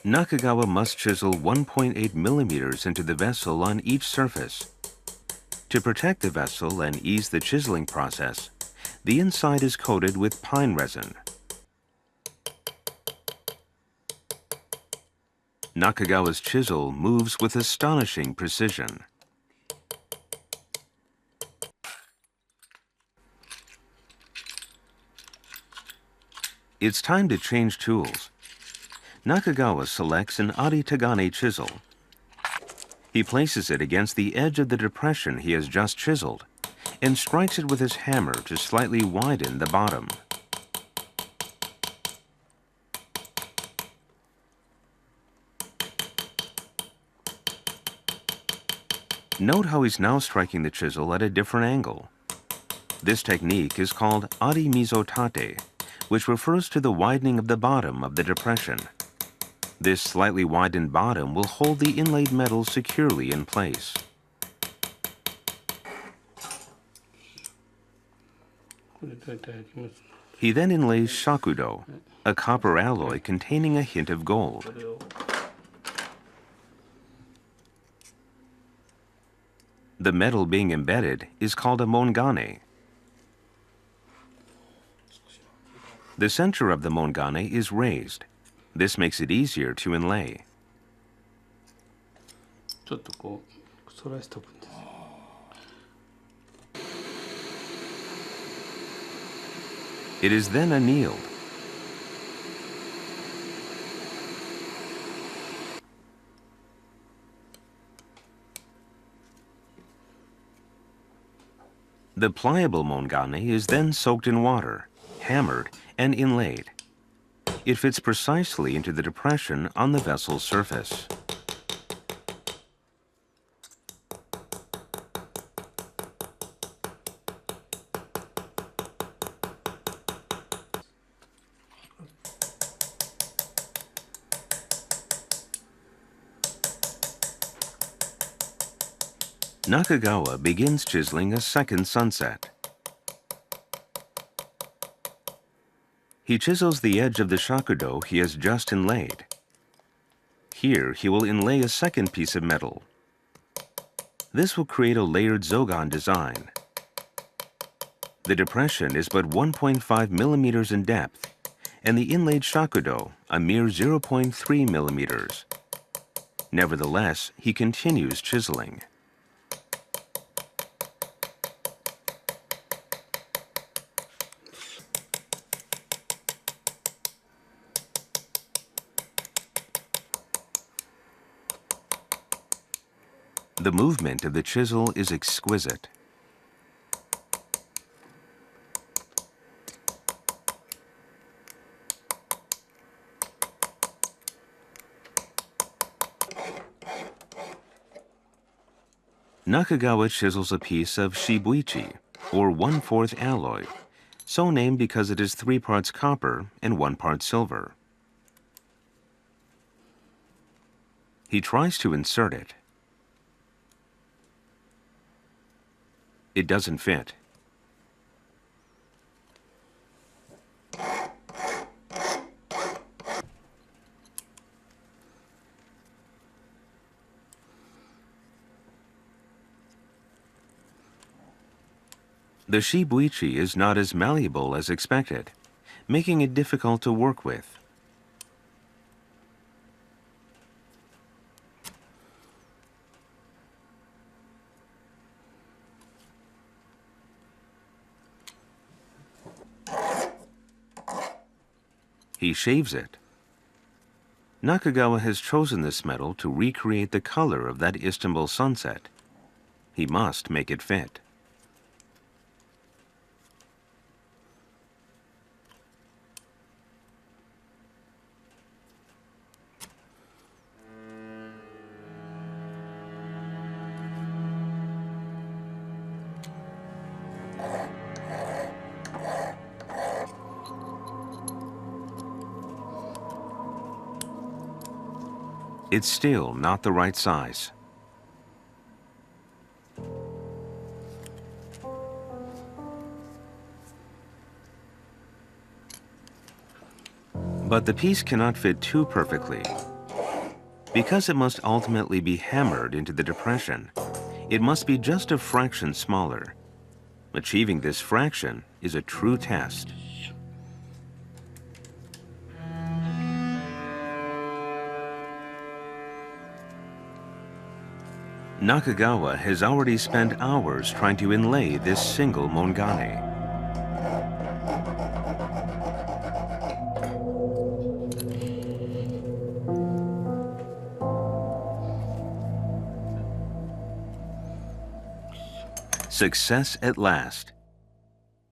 Nakagawa must chisel 1.8 millimeters into the vessel on each surface. To protect the vessel and ease the chiseling process, the inside is coated with pine resin. Nakagawa's chisel moves with astonishing precision. It's time to change tools. Nakagawa selects an Aritagane chisel. He places it against the edge of the depression he has just chiseled and strikes it with his hammer to slightly widen the bottom. Note how he's now striking the chisel at a different angle. This technique is called Ari Mizotate, which refers to the widening of the bottom of the depression. This slightly widened bottom will hold the inlaid metal securely in place. He then inlays shakudo, a copper alloy containing a hint of gold. The metal being embedded is called a mongane. The center of the mongane is raised. This makes it easier to inlay. It is then annealed. The pliable mongane is then soaked in water, hammered, and inlaid. It fits precisely into the depression on the vessel's surface. Nakagawa begins chiseling a second sunset. He chisels the edge of the shakudo he has just inlaid. Here he will inlay a second piece of metal. This will create a layered Zougan design. The depression is but 1.5 millimeters in depth, and the inlaid shakudo a mere 0.3 millimeters. Nevertheless, he continues chiseling. The movement of the chisel is exquisite. Nakagawa chisels a piece of shibuichi, or 1/4 alloy, so named because it is 3 parts copper and 1 part silver. He tries to insert it. It doesn't fit. The shibuichi is not as malleable as expected, making it difficult to work with. He shaves it. Nakagawa has chosen this metal to recreate the color of that Istanbul sunset. He must make it fit. It's still not the right size. But the piece cannot fit too perfectly. Because it must ultimately be hammered into the depression, it must be just a fraction smaller. Achieving this fraction is a true test. Nakagawa has already spent hours trying to inlay this single mongane. Success at last.